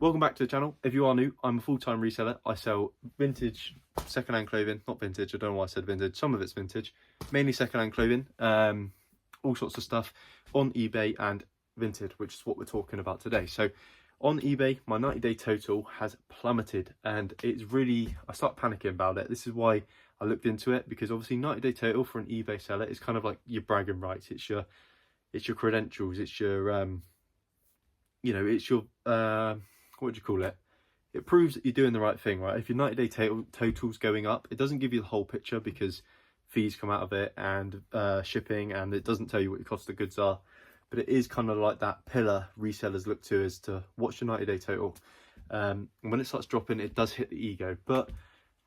Welcome back to the channel. If you are new, I'm a full-time reseller. I sell vintage second-hand clothing, not vintage, I don't know why I said vintage, some of it's vintage, mainly second-hand clothing, all sorts of stuff on eBay and Vinted, which is what we're talking about today. So on eBay, my 90-day total has plummeted, and it's really, I start panicking about it. This is why I looked into it, because obviously 90-day total for an eBay seller is kind of like your bragging rights. It's your credentials, it's your it's your what do you call it? It proves that you're doing the right thing, right? If your 90-day total's going up, it doesn't give you the whole picture because fees come out of it and shipping, and it doesn't tell you what your cost of goods are. But it is kind of like that pillar resellers look to as to what's your 90-day total. And when it starts dropping, it does hit the ego. But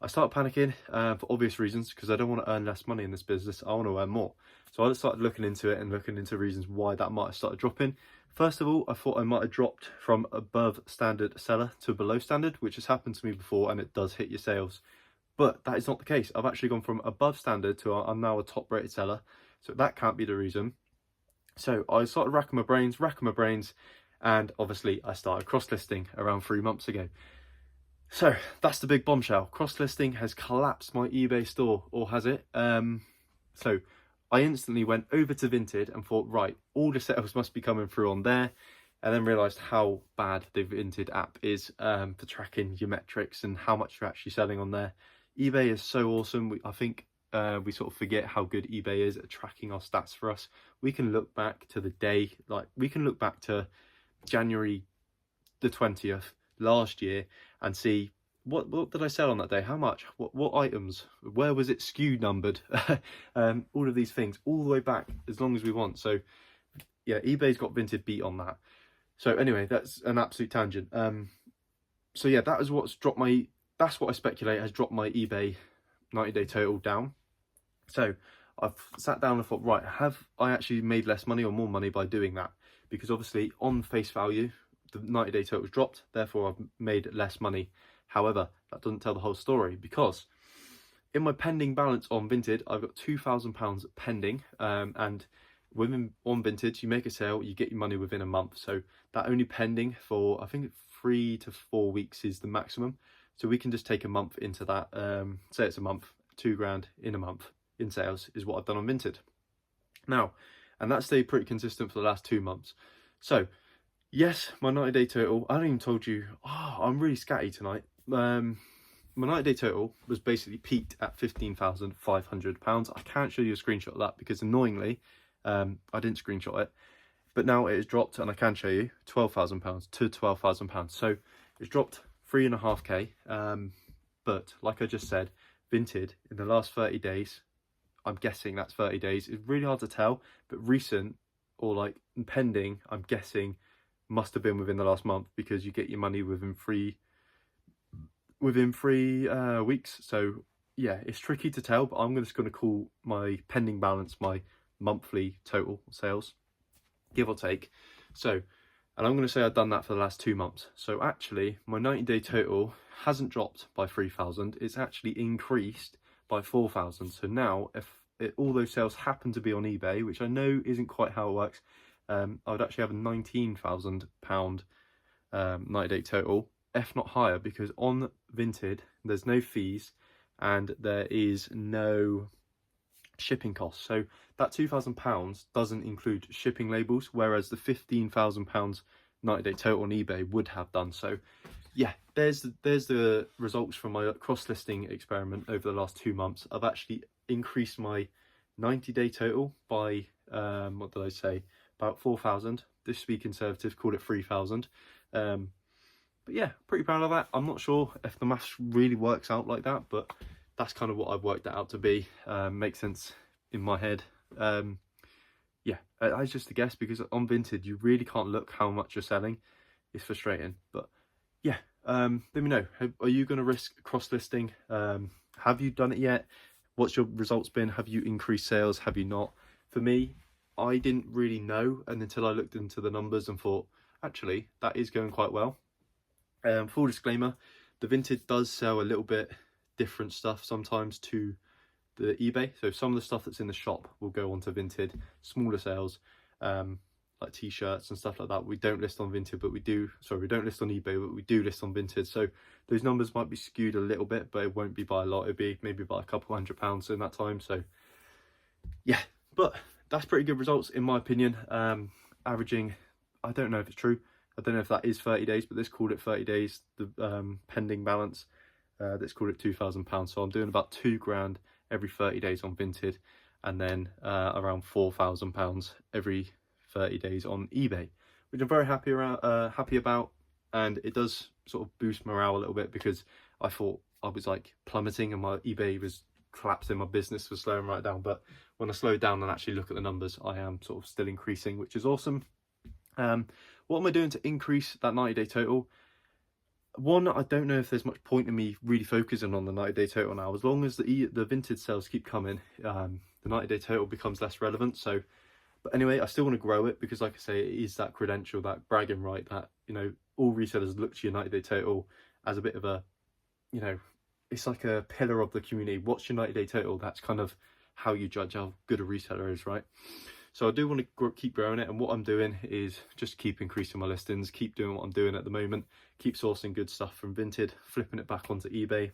I start panicking for obvious reasons, because I don't want to earn less money in this business. I want to earn more. So I started looking into it and looking into reasons why that might have started dropping. First of all, I thought I might have dropped from above standard seller to below standard, which has happened to me before, and it does hit your sales. But that is not the case. I've actually gone from above standard to I'm now a top rated seller. So that can't be the reason. So I started racking my brains, and obviously I started cross-listing around 3 months ago. So that's the big bombshell. Cross-listing has collapsed my eBay store, or has it? So I instantly went over to Vinted and thought, right, all the sales must be coming through on there, and then realised how bad the Vinted app is for tracking your metrics and how much you're actually selling on there. eBay is so awesome. I think we sort of forget how good eBay is at tracking our stats for us. We can look back to the day, like we can look back to January the 20th last year and see what did I sell on that day, how much, what items, where was it SKU numbered, all of these things all the way back as long as we want. So yeah, eBay's got Vinted beat on that. So anyway, that's an absolute tangent. So yeah, that is what's dropped my, that's what I speculate has dropped my eBay 90-day total down. So I've sat down and thought, right, have I actually made less money or more money by doing that? Because obviously on face value, the 90-day total's dropped, therefore I've made less money. However, that doesn't tell the whole story, because in my pending balance on Vinted, I've got £2,000 pending, and on Vinted, you make a sale, you get your money within a month. So that only pending for, I think 3 to 4 weeks is the maximum. So we can just take a month into that, say it's a month, £2,000 in a month in sales is what I've done on Vinted. Now, and that stayed pretty consistent for the last 2 months. So yes, my 90-day total, I haven't even told you, I'm really scatty tonight. My 90-day total was basically peaked at £15,500. I can't show you a screenshot of that because annoyingly, I didn't screenshot it. But now it has dropped, and I can show you, £12,000 to £12,000. So it's dropped 3.5k. But like I just said, Vinted in the last 30 days, I'm guessing that's 30 days. It's really hard to tell, but recent or like pending, I'm guessing must have been within the last month, because you get your money within three weeks. So yeah, it's tricky to tell, but I'm just going to call my pending balance my monthly total sales, give or take. So, and I'm going to say I've done that for the last 2 months. So actually my 90-day total hasn't dropped by 3,000, it's actually increased by 4,000. So now if all those sales happen to be on eBay, which I know isn't quite how it works, I would actually have a £19,000 90-day total, if not higher, because on Vinted there's no fees and there is no shipping costs. So that £2,000 doesn't include shipping labels, whereas the £15,000 90-day total on eBay would have done. So yeah, there's the results from my cross-listing experiment over the last 2 months. I've actually increased my 90-day total by what did I say, about 4,000. This to be conservative, called it 3,000. But yeah, pretty proud of that. I'm not sure if the maths really works out like that, but that's kind of what I've worked it out to be. Makes sense in my head. Yeah, it's just a guess, because on Vinted you really can't look how much you're selling. It's frustrating, but yeah. Let me know, are you going to risk cross-listing? Have you done it yet? What's your results been? Have you increased sales? Have you not? For me, I didn't really know, and until I looked into the numbers and thought, actually, that is going quite well. Full disclaimer, the Vinted does sell a little bit different stuff sometimes to the eBay. So some of the stuff that's in the shop will go onto Vinted, smaller sales. like t-shirts and stuff like that, we don't list on Vinted, but we do, sorry, we don't list on eBay, but we do list on Vinted. So those numbers might be skewed a little bit, but it won't be by a lot. It'd be maybe by a couple £100 in that time. So yeah, but that's pretty good results in my opinion. Averaging, I don't know if it's true, I don't know if that is 30 days, but this called it 30 days, the pending balance, that's called it £2,000. So I'm doing about £2,000 every 30 days on Vinted, and then around £4,000 every 30 days on eBay, which I'm very happy about. And it does sort of boost morale a little bit, because I thought I was like plummeting and my eBay was collapsing, my business was slowing right down. But when I slow down and actually look at the numbers, I am sort of still increasing, which is awesome. What am I doing to increase that 90-day total? One, I don't know if there's much point in me really focusing on the 90-day total now. As long as the Vinted sales keep coming, the 90-day total becomes less relevant. So, but anyway, I still want to grow it, because like I say, it is that credential, that bragging right, that, you know, all resellers look to your 90-day total as a bit of a, you know, it's like a pillar of the community. What's your 90-day total? That's kind of how you judge how good a reseller is, right? So I do want to keep growing it, and what I'm doing is just keep increasing my listings, keep doing what I'm doing at the moment, keep sourcing good stuff from Vinted, flipping it back onto eBay,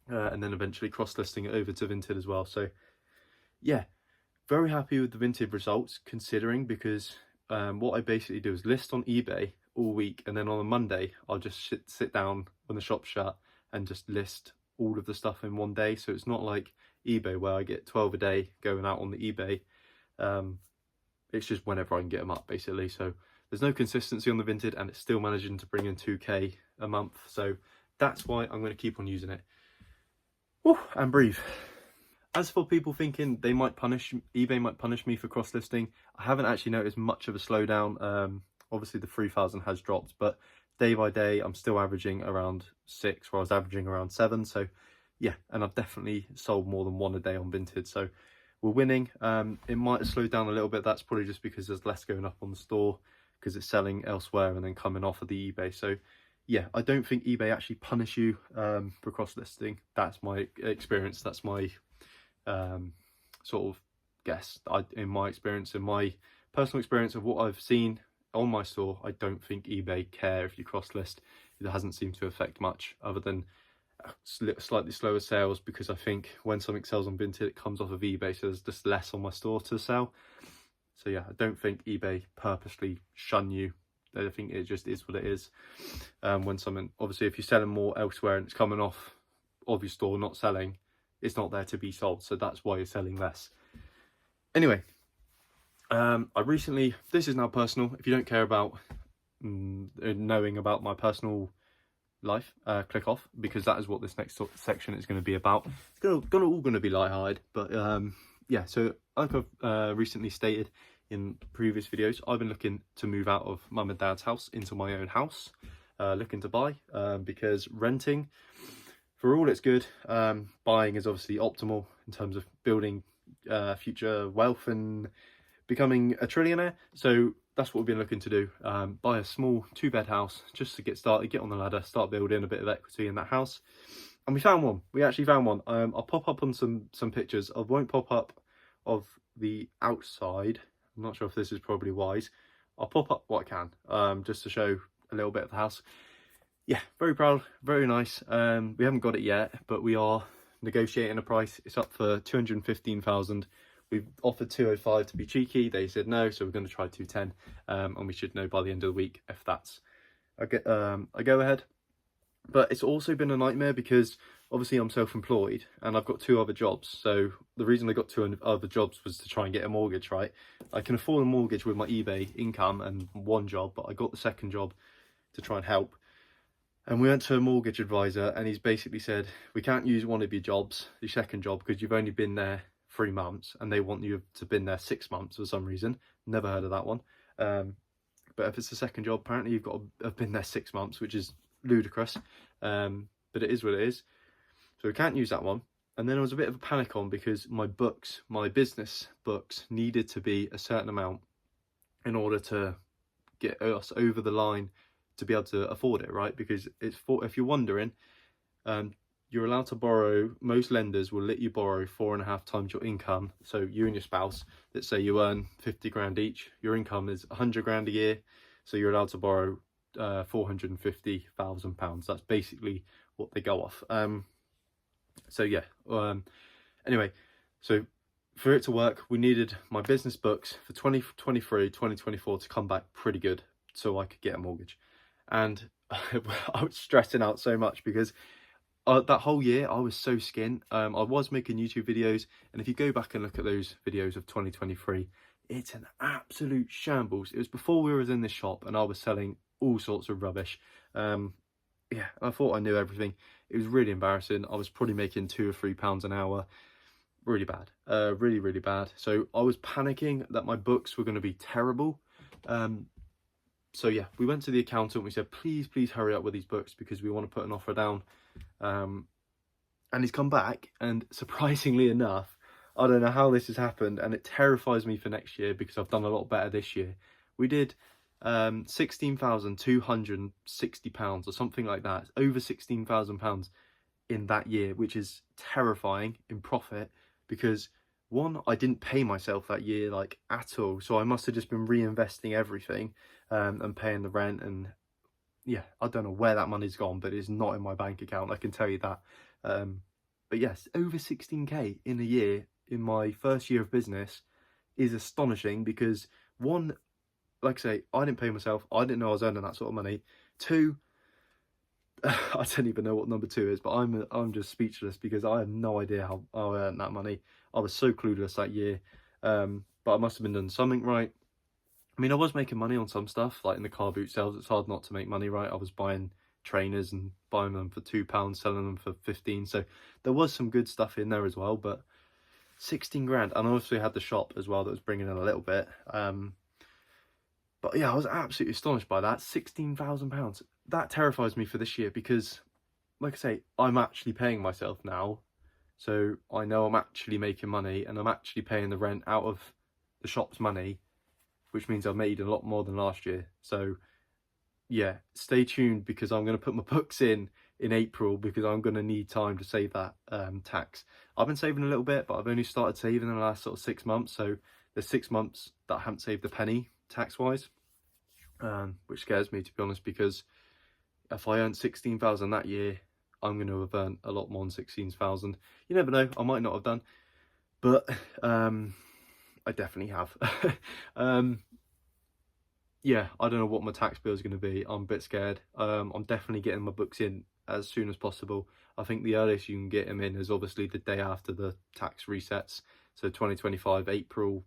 and then eventually cross-listing it over to Vinted as well. So yeah, very happy with the Vinted results, considering, because what I basically do is list on eBay all week, and then on a Monday I'll just sit down when the shop's shut and just list all of the stuff in one day. So it's not like eBay where I get 12 a day going out on the eBay. It's just whenever I can get them up, basically. So there's no consistency on the Vinted, and it's still managing to bring in 2k a month. So that's why I'm going to keep on using it. Woo, and breathe. As for people thinking they might eBay might punish me for cross-listing, I haven't actually noticed much of a slowdown. Obviously the 3,000 has dropped, but day by day I'm still averaging around 6, where I was averaging around 7. So yeah, and I've definitely sold more than one a day on Vinted. So we're winning. It might have slowed down a little bit. That's probably just because there's less going up on the store, because it's selling elsewhere and then coming off of the eBay. So yeah, I don't think eBay actually punish you for cross-listing. That's my experience. That's my sort of guess. In my experience, in my personal experience of what I've seen on my store, I don't think eBay care if you cross-list. It hasn't seemed to affect much, other than slightly slower sales, because I think when something sells on Vinted, it comes off of eBay, so there's just less on my store to sell. So yeah, I don't think eBay purposely shun you. I think it just is what it is. When something, obviously if you're selling more elsewhere and it's coming off of your store not selling, it's not there to be sold, so that's why you're selling less. Anyway, I recently, this is now personal, if you don't care about knowing about my personal life, click off, because that is what this next section is going to be about. It's all going to be lighthearted, but yeah, so like I've recently stated in previous videos, I've been looking to move out of mum and dad's house into my own house, looking to buy, because renting, for all it's good, buying is obviously optimal in terms of building future wealth and becoming a trillionaire. So that's what we've been looking to do, buy a small 2-bed house just to get started, get on the ladder, start building a bit of equity in that house. And we found one. We actually found one. I'll pop up on some pictures. I won't pop up of the outside. I'm not sure if this is probably wise. I'll pop up what I can, just to show a little bit of the house. Yeah, very proud, very nice. We haven't got it yet, but we are negotiating a price. It's up for 215,000. We've offered 205 to be cheeky. They said no, so we're going to try 210, and we should know by the end of the week if that's a go ahead. But it's also been a nightmare, because obviously I'm self-employed and I've got 2 other jobs. So the reason I got 2 other jobs was to try and get a mortgage, right? I can afford a mortgage with my eBay income and 1 job, but I got the 2nd job to try and help. And we went to a mortgage advisor, and he's basically said, we can't use one of your jobs, your 2nd job, because you've only been there 3 months, and they want you to have been there 6 months for some reason. Never heard of that one. But if it's the 2nd job, apparently you've got to have been there 6 months, which is ludicrous. But it is what it is. So we can't use that one. And then there was a bit of a panic on, because my books, my business books, needed to be a certain amount in order to get us over the line to be able to afford it, right? Because it's for, if you're wondering, you're allowed to borrow, most lenders will let you borrow 4.5 times your income. So you and your spouse, let's say you earn 50 grand each, your income is 100 grand a year, so you're allowed to borrow £450,000. That's basically what they go off. So yeah, anyway, so for it to work, we needed my business books for 2023, 2024 to come back pretty good so I could get a mortgage. And I was stressing out so much because that whole year I was so skint. I was making YouTube videos, and if you go back and look at those videos of 2023, it's an absolute shambles. It was before we were in this shop and I was selling all sorts of rubbish. Yeah, I thought I knew everything. It was really embarrassing. I was probably making £2 or £3 an hour. Really bad, really, really bad. So I was panicking that my books were going to be terrible. So yeah, we went to the accountant. We said, please hurry up with these books because we want to put an offer down. And he's come back, and surprisingly enough, I don't know how this has happened, and it terrifies me for next year because I've done a lot better this year. We did £16,260 or something like that, over £16,000 in that year, which is terrifying in profit because one, I didn't pay myself that year like at all, so I must have just been reinvesting everything and paying the rent, and yeah, I don't know where that money's gone, but it's not in my bank account, I can tell you that. But yes, over 16k in a year in my first year of business is astonishing because one, like I say, I didn't pay myself. I didn't know I was earning that sort of money. Two, I don't even know what number two is, but I'm just speechless because I have no idea how I earned that money. I was so clueless that year, but I must have been doing something right. I mean, I was making money on some stuff, like in the car boot sales. It's hard not to make money, right? I was buying trainers and buying them for £2, selling them for 15. So there was some good stuff in there as well, but 16 grand. And I also had the shop as well that was bringing in a little bit. But yeah, I was absolutely astonished by that. £16,000. That terrifies me for this year because, like I say, I'm actually paying myself now. So I know I'm actually making money and I'm actually paying the rent out of the shop's money, which means I've made a lot more than last year. So yeah, stay tuned because I'm going to put my books in April because I'm going to need time to save that tax. I've been saving a little bit, but I've only started saving in the last sort of 6 months. So there's 6 months that I haven't saved a penny tax-wise, which scares me, to be honest, because if I earned 16,000 that year, I'm going to have earned a lot more than 16,000. You never know, I might not have done, but I definitely have. Yeah, I don't know what my tax bill is going to be. I'm a bit scared. I'm definitely getting my books in as soon as possible. I think the earliest you can get them in is obviously the day after the tax resets. So 2025, April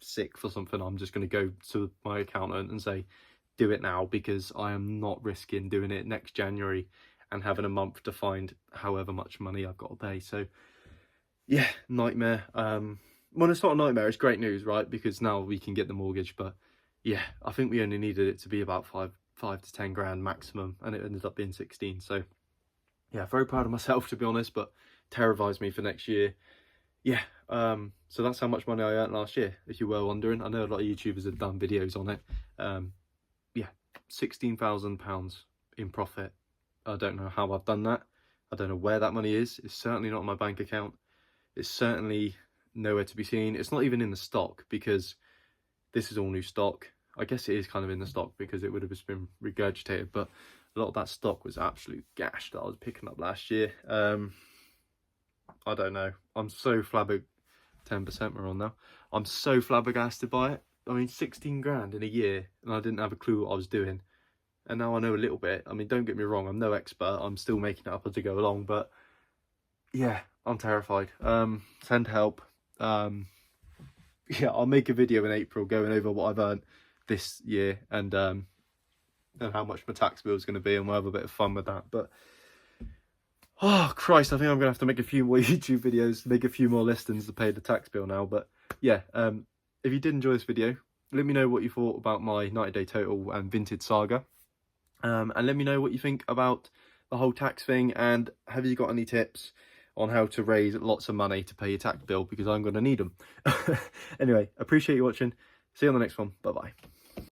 6th or something. I'm just going to go to my accountant and say, do it now, because I am not risking doing it next January and having a month to find however much money I've got to pay. So yeah, nightmare. Well, it's not a nightmare, it's great news, right? Because now we can get the mortgage, but yeah, I think we only needed it to be about 5 to 10 grand maximum, and it ended up being 16. So yeah, very proud of myself, to be honest, but terrifies me for next year. Yeah, so that's how much money I earned last year, if you were wondering. I know a lot of YouTubers have done videos on it. Yeah, £16,000 in profit. I don't know how I've done that. I don't know where that money is. It's certainly not in my bank account. It's certainly nowhere to be seen. It's not even in the stock because this is all new stock. I guess it is kind of in the stock because it would have just been regurgitated, but a lot of that stock was absolute gash that I was picking up last year. I don't know. I'm so 10% we're on now. I'm so flabbergasted by it. I mean, 16 grand in a year, and I didn't have a clue what I was doing. And now I know a little bit. I mean, don't get me wrong, I'm no expert. I'm still making it up as I go along, but yeah, I'm terrified. Send help. Yeah, I'll make a video in April going over what I've earned this year and how much my tax bill is going to be, and we'll have a bit of fun with that. But oh Christ, I think I'm gonna have to make a few more YouTube videos, make a few more listings to pay the tax bill now. But yeah, if you did enjoy this video, let me know what you thought about my 90-day total and vintage saga, and let me know what you think about the whole tax thing, and have you got any tips on how to raise lots of money to pay your tax bill, because I'm going to need them. Anyway, appreciate you watching. See you on the next one. Bye bye.